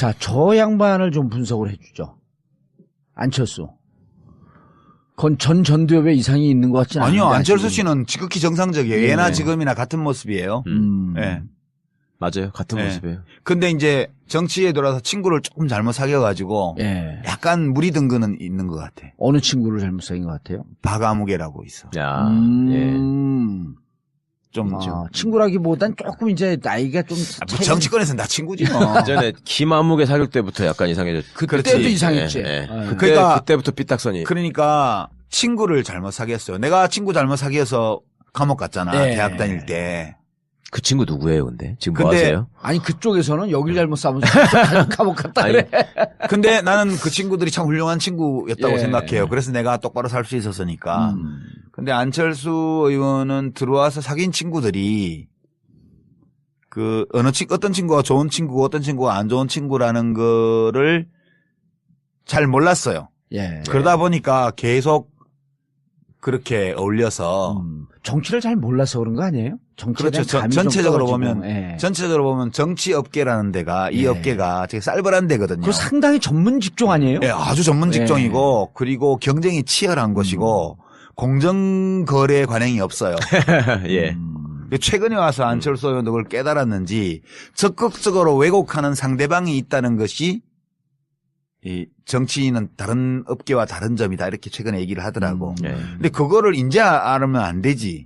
자, 저 양반을 좀 분석을 해주죠. 안철수. 그건 전 전두엽에 이상이 있는 것 같지는 않아요. 아니요. 안철수 씨는 지극히 정상적이에요. 예. 예나 지금이나 같은 모습이에요. 예. 맞아요. 같은 예. 모습이에요. 근데 이제 정치에 들어와서 친구를 조금 잘못 사귀어가지고 예. 약간 무리 든 거는 있는 것 같아. 어느 친구를 잘못 사귄 것 같아요? 박아무개라고 있어. 야, 예. 좀 친구라기보단 조금 이제 나이가 좀 뭐 정치권에서는 다 친구지 뭐. 전에 김아무개 사귈 때부터 약간 이상해졌죠. 그때도 이상했지. 예, 예. 예. 그때부터 삐딱선이. 그러니까 친구를 잘못 사귀었어요. 내가 친구 잘못 사귀어서 감옥 갔잖아. 예. 대학 다닐 때. 그 친구 누구예요, 근데? 지금 뭐 근데 하세요? 아니 그쪽에서는 여길 잘못 싸면서 감옥 갔다 아니, 그래. 근데 나는 그 친구들이 참 훌륭한 친구였다고 예. 생각해요. 그래서 내가 똑바로 살 수 있었으니까. 근데 안철수 의원은 들어와서 사귄 친구들이 그 어떤 친구가 좋은 친구고 어떤 친구가 안 좋은 친구라는 거를 잘 몰랐어요. 예. 그러다 보니까 계속 그렇게 어울려서 정치를 잘 몰라서 그런 거 아니에요? 정치에 그렇죠. 대한 감이 좀 전체적으로 떨어지고. 보면 예. 전체적으로 보면 정치 업계라는 데가 이 예. 업계가 되게 쌀벌한 데거든요. 그거 상당히 전문 직종 아니에요? 예, 아주 전문 직종이고 예. 그리고 경쟁이 치열한 것이고 공정 거래 관행이 없어요. 예. 최근에 와서 안철수 의원도 그걸 깨달았는지 적극적으로 왜곡하는 상대방이 있다는 것이 이 정치인은 다른 업계와 다른 점이다 이렇게 최근에 얘기를 하더라고. 예. 근데 그거를 이제 알면 안 되지.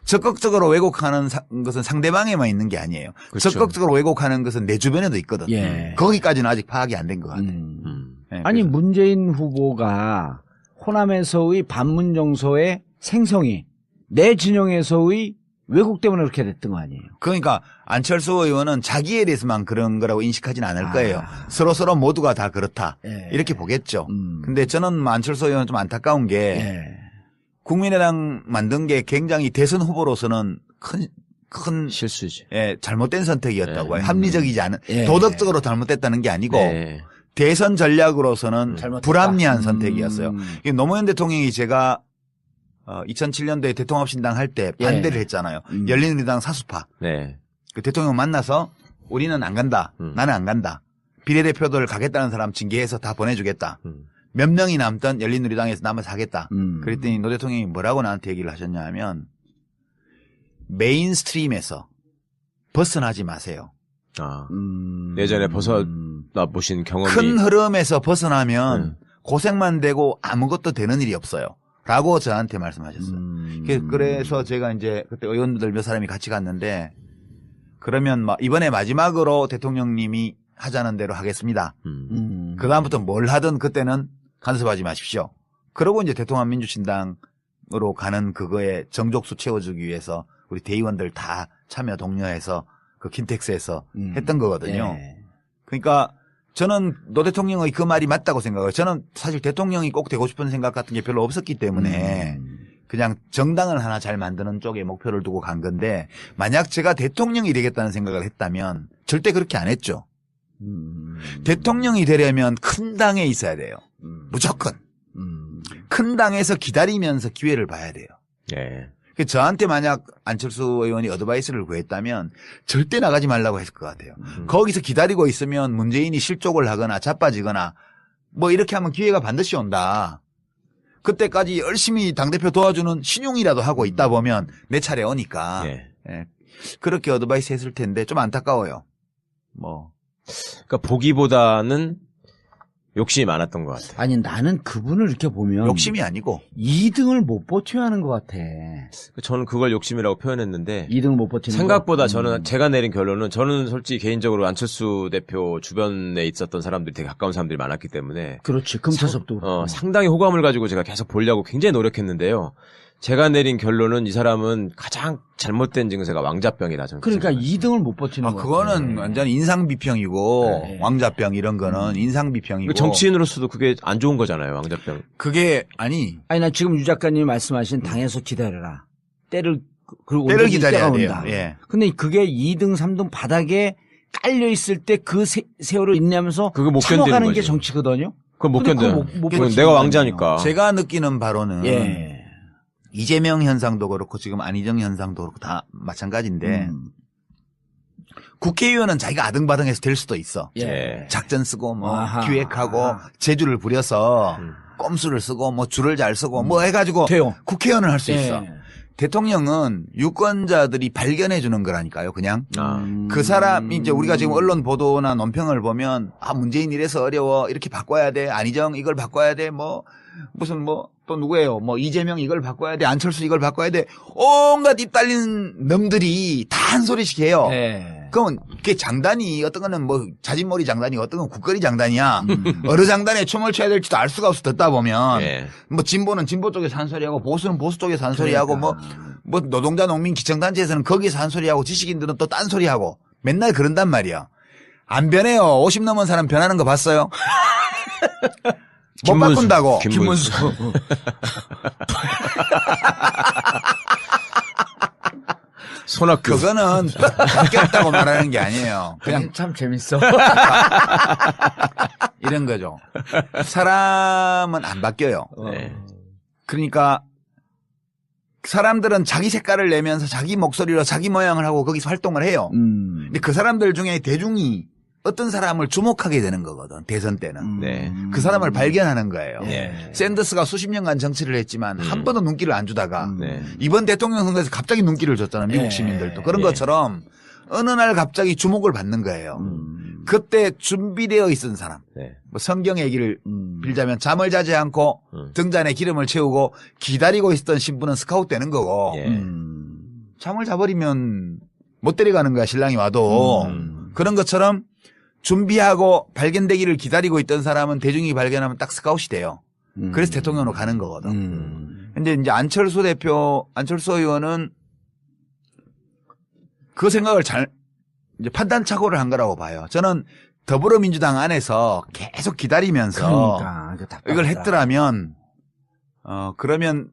적극적으로 왜곡하는 것은 상대방에만 있는 게 아니에요. 그렇죠. 적극적으로 왜곡하는 것은 내 주변에도 있거든. 예. 거기까지는 아직 파악이 안 된 것 같아. 예, 아니 그래서. 문재인 후보가 호남에서의 반문 정서의 생성이 내 진영에서의 왜곡 때문에 그렇게 됐던 거 아니에요? 그러니까 안철수 의원은 자기에 대해서만 그런 거라고 인식하지는 않을 거예요. 서로 모두가 다 그렇다. 예. 이렇게 보겠죠. 근데 저는 안철수 의원은 좀 안타까운 게 예. 국민의당 만든 게 굉장히 대선 후보로서는 큰 실수지. 예, 잘못된 선택이었다고 예. 해요. 합리적이지 않은 예. 도덕적으로 잘못됐다는 게 아니고 네. 대선 전략으로서는 잘못됐다. 불합리한 선택이었어요. 이게 노무현 대통령이 제가 2007년도에 대통합신당 할 때 반대를 했잖아요. 열린우리당 사수파. 네. 그 대통령 만나서 우리는 안 간다. 나는 안 간다. 비례대표들 가겠다는 사람 징계해서 다 보내주겠다. 몇 명이 남던 열린우리당에서 남아서 하겠다. 그랬더니 노 대통령이 뭐라고 나한테 얘기를 하셨냐 하면 메인스트림에서 벗어나지 마세요. 아. 예전에 벗어나 보신 경험이. 큰 흐름에서 벗어나면 고생만 되고 아무것도 되는 일이 없어요. 라고 저한테 말씀하셨어요. 그래서 제가 이제 그때 의원들 몇 사람이 같이 갔는데 그러면 이번에 마지막으로 대통령님이 하자는 대로 하겠습니다. 그다음부터 뭘 하든 그때는 간섭하지 마십시오. 그러고 이제 대통합민주신당으로 가는 그거에 정족수 채워주기 위해서 우리 대의원들 다 참여 독려해서 그 킨텍스에서 했던 거거든요. 예. 그러니까 저는 노 대통령의 그 말이 맞다고 생각해요. 저는 사실 대통령이 꼭 되고 싶은 생각 같은 게 별로 없었기 때문에 그냥 정당을 하나 잘 만드는 쪽에 목표를 두고 간 건데 만약 제가 대통령이 되겠다는 생각을 했다면 절대 그렇게 안 했죠. 대통령이 되려면 큰 당에 있어야 돼요. 무조건. 큰 당에서 기다리면서 기회를 봐야 돼요. 예. 저한테 만약 안철수 의원이 어드바이스를 구했다면 절대 나가지 말라고 했을 것 같아요. 거기서 기다리고 있으면 문재인이 실족을 하거나 자빠지거나 뭐 이렇게 하면 기회가 반드시 온다. 그때까지 열심히 당대표 도와주는 신용이라도 하고 있다 보면 내 차례 오니까. 예. 예. 그렇게 어드바이스 했을 텐데 좀 안타까워요. 그러니까 보기보다는 욕심이 많았던 것 같아요. 아니 나는 그분을 이렇게 보면 욕심이 아니고 2등을 못 버텨야 하는 것 같아. 저는 그걸 욕심이라고 표현했는데 2등을 못 버티는 생각보다 거? 저는 제가 내린 결론은 저는 솔직히 개인적으로 안철수 대표 주변에 있었던 사람들이 되게 가까운 사람들이 많았기 때문에 그렇지. 금태섭도 그렇고. 상당히 호감을 가지고 제가 계속 보려고 굉장히 노력했는데요. 제가 내린 결론은 이 사람은 가장 잘못된 증세가 왕자병이다. 저는 그러니까 생각합니다. 2등을 못 버티는 거. 그거는 완전 인상비평이고 네. 왕자병 이런 거는 인상비평이고 정치인으로서도 그게 안 좋은 거잖아요. 왕자병. 그게 아니 나 지금 유 작가님이 말씀하신 당에서 기다려라. 때를 기다려야 돼요. 온다. 예. 근데 그게 2등, 3등 바닥에 깔려 있을 때 그 세월을 인내하면서 그거 못 견디는 참아가는 게 거지. 정치거든요. 그건 못 근데 견뎌요. 그거 못 그건 버티는 내가 거 왕자니까. 제가 느끼는 바로는 예. 이재명 현상도 그렇고 지금 안희정 현상도 그렇고 다 마찬가지인데 국회의원은 자기가 아등바등해서 될 수도 있어. 예. 작전 쓰고 뭐 아하. 기획하고 아하. 재주를 부려서 꼼수를 쓰고 뭐 줄을 잘 쓰고 뭐 해가지고 돼요. 국회의원을 할 수 예. 있어. 대통령은 유권자들이 발견해 주는 거라니까요. 그냥 아. 그 사람 이제 우리가 지금 언론 보도나 논평을 보면 문재인 이래서 어려워 이렇게 바꿔야 돼. 안희정 이걸 바꿔야 돼. 뭐 무슨 뭐 또 누구예요? 뭐 이재명 이걸 바꿔야 돼. 안철수 이걸 바꿔야 돼. 온갖 입 달린 놈들이 다 한 소리씩 해요. 예. 그러면 그게 장단이 어떤 거는 뭐 자진몰이 장단이 어떤 건 국거리 장단이야. 어느 장단에 춤을 춰야 될지도 알 수가 없어 듣다 보면 예. 뭐 진보는 진보 쪽에서 한 소리하고 보수는 보수 쪽에서 한 소리하고 뭐 노동자 농민 기청단체에서는 거기서 한 소리하고 지식인들은 또 딴 소리하고 맨날 그런단 말이야. 안 변해요. 50 넘은 사람 변하는 거 봤어요? 못 김문수. 바꾼다고. 김문수. 손학규. 그거는 바뀌었다고 말하는 게 아니에요. 그냥 참 재밌어. 이런 거죠. 사람은 안 바뀌어요. 네. 그러니까 사람들은 자기 색깔을 내면서 자기 목소리로 자기 모양을 하고 거기서 활동을 해요. 근데 그 사람들 중에 대중이 어떤 사람을 주목하게 되는 거거든. 대선 때는. 네. 그 사람을 발견하는 거예요. 예. 샌더스가 수십 년간 정치를 했지만 한 번도 눈길을 안 주다가 네. 이번 대통령 선거에서 갑자기 눈길을 줬잖아요. 미국 예. 시민들도. 그런 예. 것처럼 어느 날 갑자기 주목을 받는 거예요. 그때 준비되어 있던 사람. 네. 뭐 성경 얘기를 빌자면 잠을 자지 않고 등잔에 기름을 채우고 기다리고 있었던 신부는 스카웃 되는 거고 예. 잠을 자버리면 못 데려가는 거야 신랑이 와도. 그런 것처럼 준비하고 발견되기를 기다리고 있던 사람은 대중이 발견하면 딱 스카웃이 돼요. 그래서 대통령으로 가는 거거든. 근데 이제 안철수 의원은 그 생각을 이제 판단착오를 한 거라고 봐요. 저는 더불어민주당 안에서 계속 기다리면서 그러니까 이걸 했더라면 그러면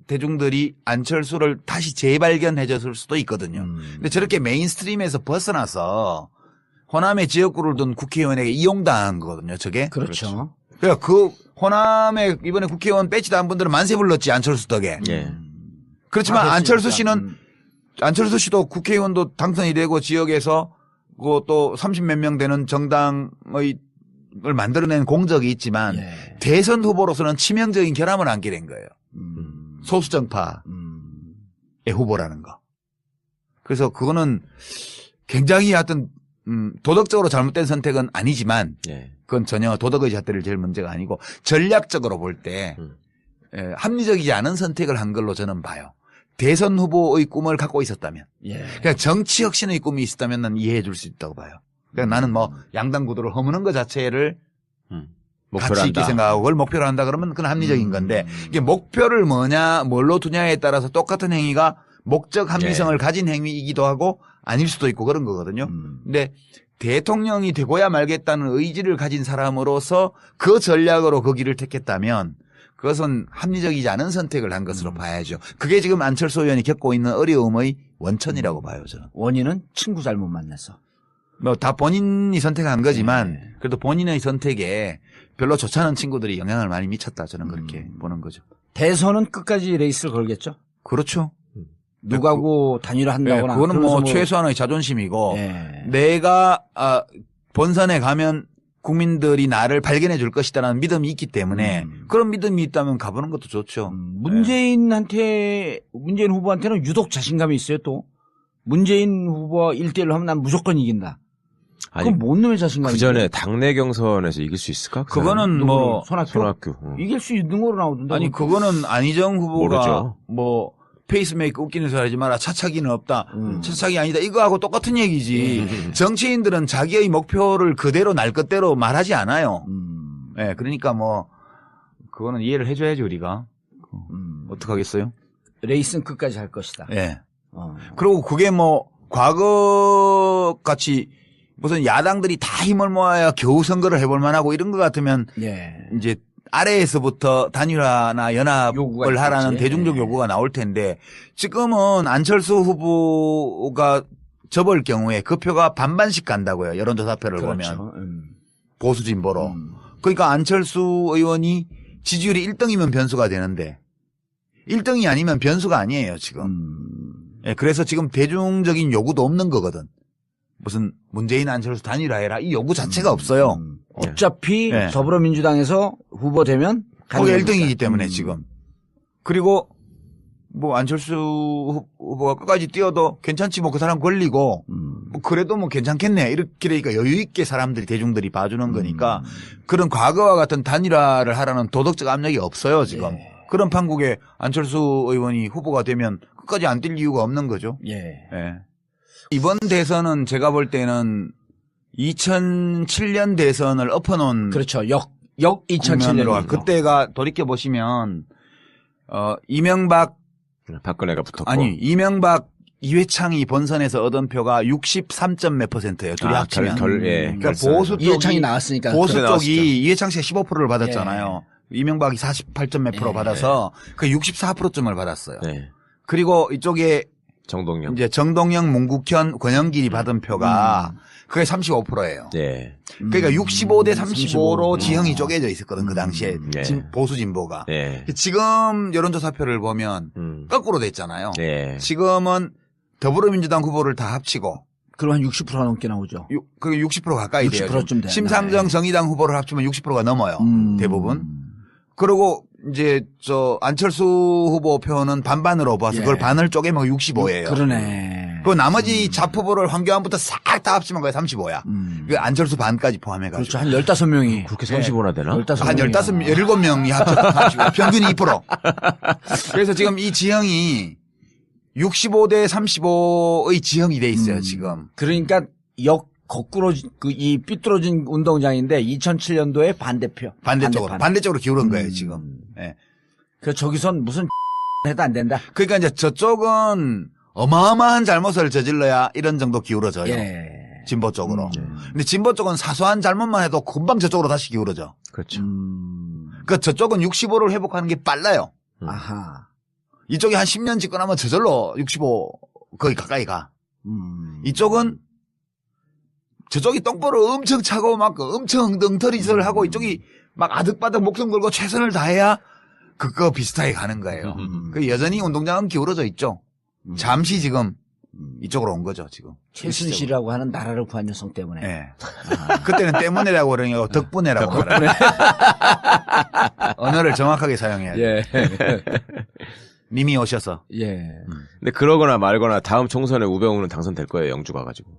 대중들이 안철수를 다시 재발견해 줬을 수도 있거든요. 근데 저렇게 메인스트림에서 벗어나서 호남의 지역구를 둔 국회의원에게 이용당한 거거든요. 저게. 그렇죠. 그러니까 그 호남에 이번에 국회의원 배치 단 분들은 만세 불렀지 안철수 덕에. 예. 그렇지만 아, 안철수 그렇습니까? 씨는 안철수 씨도 국회의원도 당선이 되고 지역에서 또 30몇 명 되는 정당을 만들어낸 공적이 있지만 예. 대선 후보로서는 치명적인 결함을 안게 된 거예요. 소수정파의 후보라는 거. 그래서 그거는 굉장히 하여튼 도덕적으로 잘못된 선택은 아니지만 예. 그건 전혀 도덕의 잣대를 제일 문제가 아니고 전략적으로 볼 때 합리적이지 않은 선택을 한 걸로 저는 봐요. 대선 후보의 꿈을 갖고 있었다면. 예. 그냥 정치 혁신의 꿈이 있었다면 난 이해해 줄 수 있다고 봐요. 그냥 나는 뭐 양당 구도를 허무는 것 자체를 목표로 가치 있게 한다. 생각하고 그걸 목표로 한다 그러면 그건 합리적인 건데 이게 목표를 뭘로 두냐에 따라서 똑같은 행위가 목적 합리성을 가진 행위이기도 하고 아닐 수도 있고 그런 거거든요. 근데 대통령이 되고야 말겠다는 의지를 가진 사람으로서 그 전략으로 그 길을 택했다면 그것은 합리적이지 않은 선택을 한 것으로 봐야죠. 그게 지금 안철수 의원이 겪고 있는 어려움의 원천이라고 봐요, 저는. 원인은 친구 잘못 만나서. 뭐 다 본인이 선택한 거지만 그래도 본인의 선택에 별로 좋지 않은 친구들이 영향을 많이 미쳤다. 저는 그렇게 보는 거죠. 대선은 끝까지 레이스를 걸겠죠. 그렇죠. 누가고 단일화 한다거나. 그거는 그러면서 뭐 최소한의 자존심이고 예. 내가 본선에 가면 국민들이 나를 발견해 줄 것이다라는 믿음이 있기 때문에 그런 믿음이 있다면 가보는 것도 좋죠. 문재인 후보한테는 유독 자신감이 있어요, 또. 문재인 후보와 1대1로 하면 난 무조건 이긴다. 아니, 그건 뭔 놈의 자신감이야? 그 전에 당내 경선에서 이길 수 있을까? 그 그거는 뭐 손학규? 이길 수 있는 거로 나오던데. 아니 그거는 안희정 후보가 모르죠. 뭐 페이스메이커 웃기는 소리 하지 마라. 차차기는 없다. 차차기 아니다. 이거하고 똑같은 얘기지. 정치인들은 자기의 목표를 그대로 날 것대로 말하지 않아요. 예, 그러니까 뭐 그거는 이해를 해줘야지 우리가. 어떡하겠어요? 레이스는 끝까지 할 것이다. 예. 그리고 그게 뭐 과거 같이 무슨 야당들이 다 힘을 모아야 겨우 선거를 해볼 만하고 이런 것 같으면 예. 이제 아래에서부터 단일화나 요구가 연합을 하라는 있겠지. 대중적 요구가 나올 텐데 지금은 안철수 후보가 접을 경우에 그 표가 반반씩 간다고요. 여론조사표를 그렇죠. 보면. 보수 진보로. 그러니까 안철수 의원이 지지율이 1등이면 변수가 되는데 1등이 아니면 변수가 아니에요 지금. 예, 그래서 지금 대중적인 요구도 없는 거거든. 무슨 문재인 안철수 단일화해라 이 요구 자체가 없어요. 어차피 네. 더불어민주당에서 후보 되면 거기 가는 1등이기 거니까. 때문에 지금. 그리고 뭐 안철수 후보가 끝까지 뛰어도 괜찮지 뭐 그 사람 걸리고 뭐 그래도 뭐 괜찮겠네 이렇게 되니까 여유 있게 사람들이 대중들이 봐주는 거니까 그런 과거와 같은 단일화를 하라는 도덕적 압력이 없어요 지금. 예. 그런 판국에 안철수 의원이 후보가 되면 끝까지 안 뛸 이유가 없는 거죠. 예. 예. 이번 대선은 제가 볼 때는 2007년 대선을 엎어놓은 그렇죠. 역 국면으로 2007년. 그때가 돌이켜 보시면 이명박 박근혜가 붙었고. 아니 이명박 이회창이 본선에서 얻은 표가 63점 몇 %예요. 둘이 합치면. 그러니까 보수 쪽이 이해창이 나왔으니까. 보수 그래 쪽이 이회창 씨가 15%를 받았잖아요. 이명박이 48점 몇 프로 받아서 그 64%점을 받았어요. 네. 그리고 이쪽에 정동영. 이제 정동영, 문국현, 권영길이 받은 표가 그게 35%예요. 네. 그러니까 65대 35로 지형이 쪼개져 있었거든 그 당시에 네. 보수 진보가. 네. 지금 여론조사표를 보면 거꾸로 됐잖아요. 네. 지금은 더불어민주당 후보를 다 합치고 그럼 한 60% 넘게 나오죠. 그게 60% 가까이 돼요. 60%쯤 돼요. 심상정 정의당 후보를 합치면 60%가 넘어요. 대부분. 그리고 이제 안철수 후보 표는 반반으로 봐서 예. 그걸 반을 쪼개면 65예요. 그러네. 그 나머지 잡후보를 황교안부터 싹 다 합치면 그게 35야. 그 안철수 반까지 포함해가지고. 그렇죠. 한 15명이. 그렇게 35나 되나? 15 한 명이 17명이 합쳐서 평균 2%. 그래서 지금 이 지형이 65대 35의 지형이 돼 있어요, 지금. 그러니까 거꾸로 이 삐뚤어진 운동장인데 2007년도에 반대표. 반대쪽으로 기울은 거예요, 지금. 예. 그 저기선 무슨 해도 안 된다. 그러니까 이제 저쪽은 어마어마한 잘못을 저질러야 이런 정도 기울어져요. 예. 진보 쪽으로. 근데 진보 쪽은 사소한 잘못만 해도 금방 저쪽으로 다시 기울어져. 그렇죠. 그 저쪽은 65를 회복하는 게 빨라요. 아하. 이쪽이 한 10년 집권하면 저절로 65 거의 가까이 가. 이쪽은 저쪽이 똥볼을 엄청 차고 막 엄청 엉덩터리 짓을 하고 이쪽이 막 아득바득 목숨 걸고 최선을 다해야 그거 비슷하게 가는 거예요. 그 여전히 운동장은 기울어져 있죠. 잠시 지금 이쪽으로 온 거죠, 지금. 최순실이라고 하는 나라를 구한 여성 때문에. 예. 그때는 때문에라고 그러니까 덕분에라고 말해요. 언어를 정확하게 사용해야 돼요. 예. 님이 오셔서. 예. 근데 그러거나 말거나 다음 총선에 우병우는 당선될 거예요, 영주 가가지고.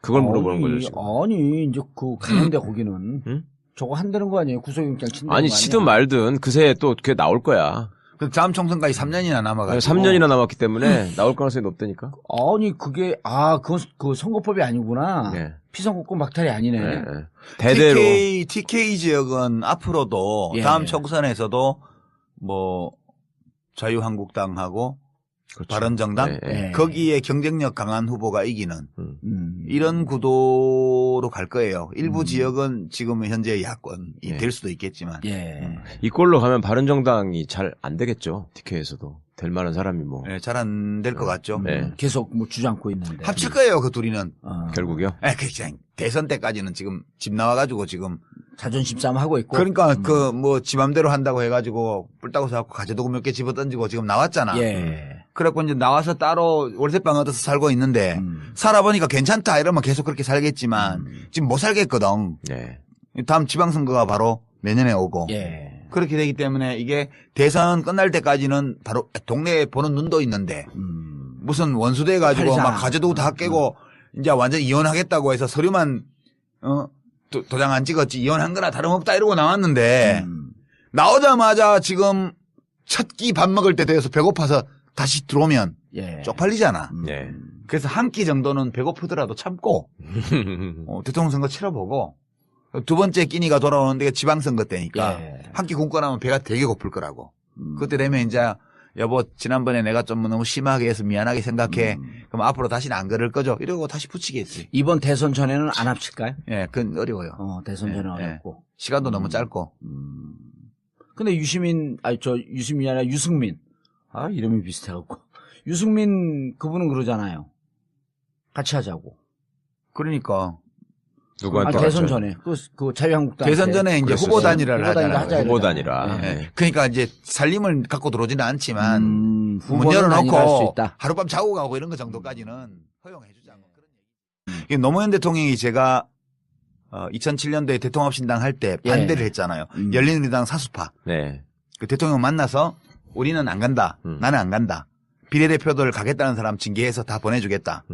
그걸 물어보는 거죠, 지금. 아니, 이제 가는데 거기는. 응? 저거 한다는 거 아니에요? 구속영장 친다는 아니, 거 아니야? 치든 말든 그새 또 그게 나올 거야. 그 다음 총선까지 3년이나 남아가지고. 3년이나 남았기 때문에 나올 가능성이 높다니까. 아니, 그게, 그건 그 선거법이 아니구나. 네. 피선거권 박탈이 아니네. 네. 대대로. TK 지역은 앞으로도 예. 다음 총선에서도 뭐 자유한국당하고 그렇죠. 바른정당 네. 거기에 경쟁력 강한 후보가 이기는 음. 이런 구도로 갈 거예요. 일부 지역은 지금 현재 야권이 네. 될 수도 있겠지만 예. 이 꼴로 가면 바른정당이 잘 안 되겠죠. TK에서도. 될 만한 사람이 뭐. 잘 안 될 것 같죠. 네. 계속 뭐 주장고 있는데. 합칠 거예요, 그 둘이는. 결국요. 그냥 대선 때까지는 지금 집 나와가지고 지금 자존심 싸움 하고 있고. 그러니까 그 뭐 지 맘대로 한다고 해가지고 뿔따고 사갖고 가재도구 몇 개 집어 던지고 지금 나왔잖아. 예. 그래갖고 이제 나와서 따로 월세방 얻어서 살고 있는데 살아보니까 괜찮다 이러면 계속 그렇게 살겠지만 지금 못 살겠거든. 네. 다음 지방선거가 바로 내년에 오고. 예. 그렇게 되기 때문에 이게 대선 끝날 때까지는 바로 동네에 보는 눈도 있는데 무슨 원수돼 가지고 팔자. 막 가재도구 다 깨고 이제 완전 이혼하겠다고 해서 서류만 도장 안 찍었지 이혼한 거나 다름없다 이러고 나왔는데 나오자마자 지금 첫 끼 밥 먹을 때 돼서 배고파서 다시 들어오면 예. 쪽팔리잖아. 네. 그래서 한 끼 정도는 배고프더라도 참고 대통령 선거 치러보고 두 번째 끼니가 돌아오는데 지방선거 때니까 예. 한 끼 굶고 나면 배가 되게 고플 거라고. 그때 되면 이제 여보 지난번에 내가 좀 너무 심하게 해서 미안하게 생각해. 그럼 앞으로 다시는 안 그럴 거죠. 이러고 다시 붙이겠지. 이번 대선 전에는 안 합칠까요? 예, 그건 어려워요. 대선 전에 예, 어렵고. 시간도 너무 짧고. 근데 유시민이 아니라 유승민. 이름이 비슷해갖고. 유승민 그분은 그러잖아요. 같이 하자고. 그러니까 누구한테 대선 맞춰요? 전에. 그 자유한국당. 대선 전에 이제 그랬었어요. 후보 단일화를 후보 단일화 하잖아요. 하자. 후보 단위라. 예. 네. 그러니까 이제 살림을 갖고 들어오지는 않지만 문 후보는 단일화할 수 열어놓고 있다. 하룻밤 자고 가고 이런 거 정도까지는 허용해 주자고. 이게 노무현 대통령이 제가 2007년도에 대통합신당 할 때 반대를 했잖아요. 열린우리당 사수파. 네. 그 대통령 만나서 우리는 안 간다. 나는 안 간다. 비례대표들 가겠다는 사람 징계해서 다 보내주겠다.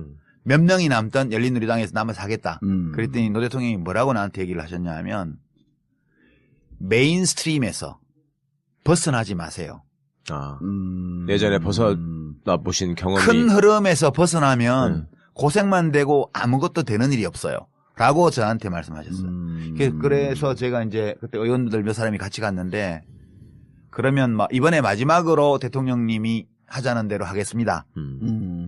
몇 명이 남던 열린우리당에서 남아서 하겠다. 그랬더니 노 대통령이 뭐라고 나한테 얘기를 하셨냐 하면 메인스트림에서 벗어나지 마세요. 예전에 벗어나 보신 경험이. 큰 흐름에서 벗어나면 고생만 되고 아무것도 되는 일이 없어요. 라고 저한테 말씀하셨어요. 그래서 제가 이제 그때 의원들 몇 사람이 같이 갔는데 그러면 이번에 마지막으로 대통령님이 하자는 대로 하겠습니다.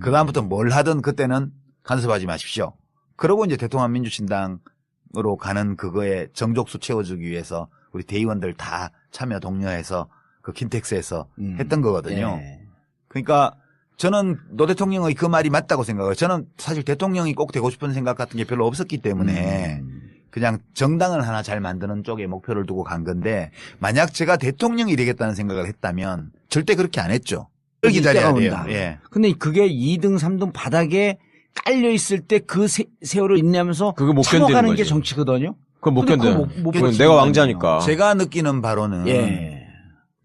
그다음부터 뭘 하든 그때는 간섭하지 마십시오. 그러고 이제 대통합민주신당으로 가는 그거에 정족수 채워주기 위해서 우리 대의원들 다 참여 독려해서 그 킨텍스에서 했던 거거든요. 예. 그러니까 저는 노 대통령의 그 말이 맞다고 생각해요. 저는 사실 대통령이 꼭 되고 싶은 생각 같은 게 별로 없었기 때문에 그냥 정당을 하나 잘 만드는 쪽에 목표를 두고 간 건데 만약 제가 대통령이 되겠다는 생각을 했다면 절대 그렇게 안 했죠. 기다려야 돼요. 온다. 예. 근데 그게 2등, 3등 바닥에 깔려 있을 때 그 세월을 인내하면서 그거 못 참아가는 견디는 게 거지. 정치거든요. 그걸 못 근데 견뎌요. 그거 못 그건 버티는 내가 거 왕자니까. 제가 느끼는 바로는 예.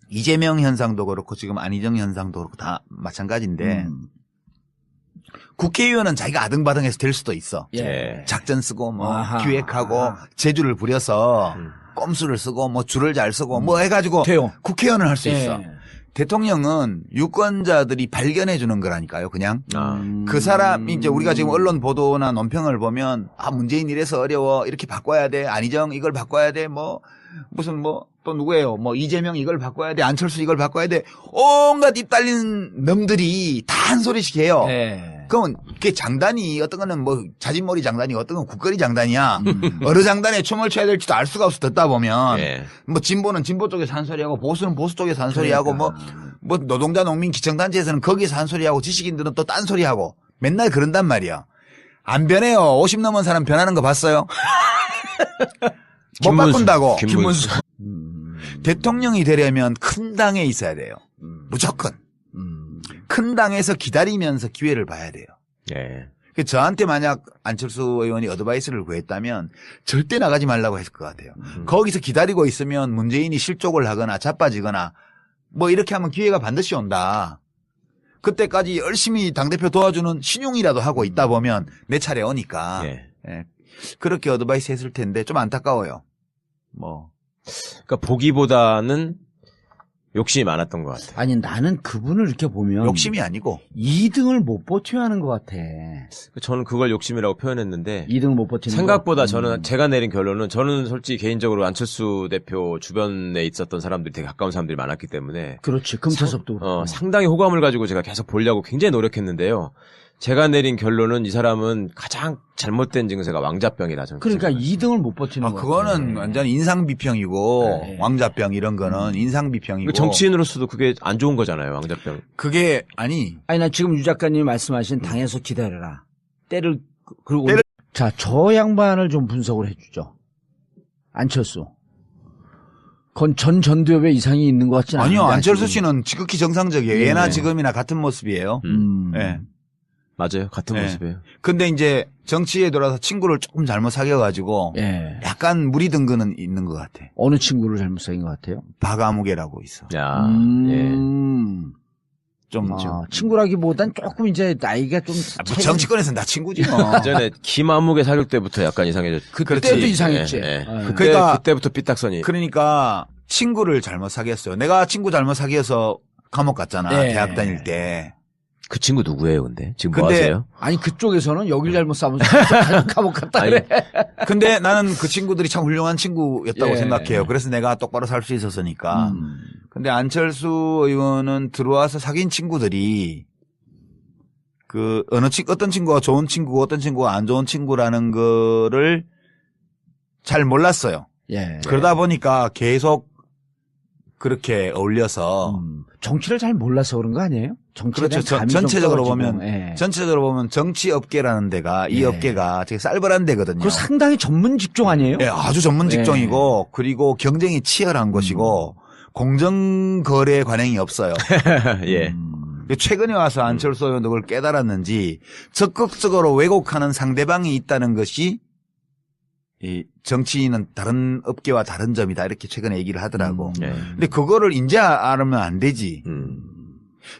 이재명 현상도 그렇고 지금 안희정 현상도 그렇고 다 마찬가지인데 국회의원은 자기가 아등바등해서 될 수도 있어. 예. 작전 쓰고 뭐 아하. 기획하고 재주를 부려서 꼼수를 쓰고 뭐 줄을 잘 쓰고 뭐 해가지고 돼요. 국회의원을 할 수 예. 있어. 대통령은 유권자들이 발견해 주는 거라니까요. 그냥 그 사람 이제 우리가 지금 언론 보도나 논평을 보면 문재인 이래서 어려워 이렇게 바꿔야 돼. 안희정 이걸 바꿔야 돼. 뭐 무슨 뭐 또 누구예요? 뭐 이재명 이걸 바꿔야 돼. 안철수 이걸 바꿔야 돼. 온갖 입 달린 놈들이 다 한 소리씩 해요. 예. 그러면 그게 장단이 어떤 거는 뭐 자진몰이 장단이 어떤 건 국거리 장단이야. 어느 장단에 춤을 춰야 될지도 알 수가 없어 듣다 보면 예. 뭐 진보는 진보 쪽에서 한 소리하고 보수는 보수 쪽에서 한 소리하고 뭐 노동자 농민 기청단체에서는 거기서 한 소리하고 지식인들은 또 딴 소리하고 맨날 그런단 말이야. 안 변해요. 50 넘은 사람 변하는 거 봤어요? 못 바꾼다고. 김문수. 대통령이 되려면 큰 당에 있어야 돼요. 무조건. 큰 당에서 기다리면서 기회를 봐야 돼요. 예. 저한테 만약 안철수 의원이 어드바이스를 구했다면 절대 나가지 말라고 했을 것 같아요. 거기서 기다리고 있으면 문재인이 실족을 하거나 자빠지거나 뭐 이렇게 하면 기회가 반드시 온다. 그때까지 열심히 당대표 도와주는 신용이라도 하고 있다 보면 내 차례 오니까. 예. 예. 그렇게 어드바이스 했을 텐데 좀 안타까워요. 뭐. 그러니까 보기보다는 욕심이 많았던 것 같아요. 아니 나는 그분을 이렇게 보면 욕심이 아니고 2등을 못 버텨야 하는 것 같아. 저는 그걸 욕심이라고 표현했는데 2등을 못 버티는 생각보다 거. 저는 제가 내린 결론은 저는 솔직히 개인적으로 안철수 대표 주변에 있었던 사람들이 되게 가까운 사람들이 많았기 때문에 그렇지. 금태섭도 그렇고. 상당히 호감을 가지고 제가 계속 보려고 굉장히 노력했는데요. 제가 내린 결론은 이 사람은 가장 잘못된 증세가 왕자병이다. 저는 그러니까 생각해요. 2등을 못 버티는 거. 그거는 완전 인상비평이고 네. 왕자병 이런 거는 인상비평이고 정치인으로서도 그게 안 좋은 거잖아요. 왕자병. 그게 아니 나 지금 유 작가님이 말씀하신 당에서 기다려라. 그리고 자, 저 양반을 좀 분석을 해주죠. 안철수. 그건 전 전두엽에 이상이 있는 것 같지는 않아요. 아니요. 안철수 씨는 지극히 정상적이에요. 네. 예나 지금이나 같은 모습이에요. 예. 맞아요. 같은 네. 모습이에요. 근데 이제 정치에 들어와서 친구를 조금 잘못 사귀어가지고 예. 약간 무리 든 거는 있는 것 같아. 어느 친구를 잘못 사귄 것 같아요? 박아무개라고 있어. 야, 예. 친구라기보단 조금 이제 나이가 좀 뭐 정치권에서는 다 친구지 뭐. 전에 김아무개 사귈 때부터 약간 이상해졌죠. 그때도 이상했지. 예, 예. 예. 그때부터 삐딱선이. 그러니까 친구를 잘못 사귀었어요. 내가 친구 잘못 사귀어서 감옥 갔잖아. 네. 대학 다닐 때. 그 친구 누구예요, 근데? 지금 뭐 근데 하세요? 아니 그쪽에서는 여길 잘못 싸면서 감옥 갔다 아니, 그래. 근데 나는 그 친구들이 참 훌륭한 친구였다고 예. 생각해요. 그래서 내가 똑바로 살 수 있었으니까. 근데 안철수 의원은 들어와서 사귄 친구들이 어떤 친구가 좋은 친구고 어떤 친구가 안 좋은 친구라는 거를 잘 몰랐어요. 예. 그러다 보니까 계속 그렇게 어울려서 정치를 잘 몰라서 그런 거 아니에요? 정치에 그렇죠. 대한 감이 좀 전체적으로 떨어지고. 보면 예. 전체적으로 보면 정치 업계라는 데가 이 예. 업계가 되게 쌀벌한 데거든요. 그거 상당히 전문 직종 아니에요? 예, 아주 전문 직종이고 그리고 경쟁이 치열한 것이고 공정거래 관행이 없어요. 예. 최근에 와서 안철수 의원도 그걸 깨달았는지 적극적으로 왜곡하는 상대방이 있다는 것이 이 정치인은 다른 업계와 다른 점이다 이렇게 최근에 얘기를 하더라고. 네. 근데 그거를 이제 알면 안 되지.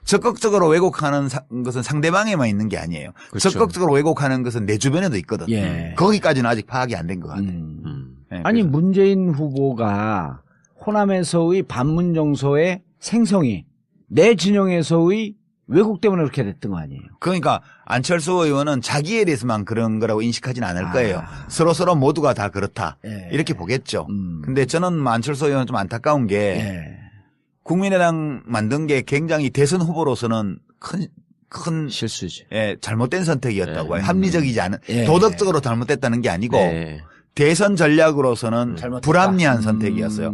적극적으로 왜곡하는 것은 상대방에만 있는 게 아니에요. 그렇죠. 적극적으로 왜곡하는 것은 내 주변에도 있거든. 예. 거기까지는 아직 파악이 안 된 것 같아. 네, 아니 그래서. 문재인 후보가 호남에서의 반문 정서의 생성이 내 진영에서의 왜곡 때문에 그렇게 됐던 거 아니에요? 그러니까 안철수 의원은 자기에 대해서만 그런 거라고 인식하진 않을 거예요. 서로 모두가 다 그렇다. 예. 이렇게 보겠죠. 근데 저는 안철수 의원은 좀 안타까운 게 예. 국민의당 만든 게 굉장히 대선 후보로서는 큰 실수지. 예, 잘못된 선택이었다고 예. 봐요. 합리적이지 않은 예. 도덕적으로 잘못됐다는 게 아니고 네. 대선 전략으로서는 잘못됐다. 불합리한 선택이었어요.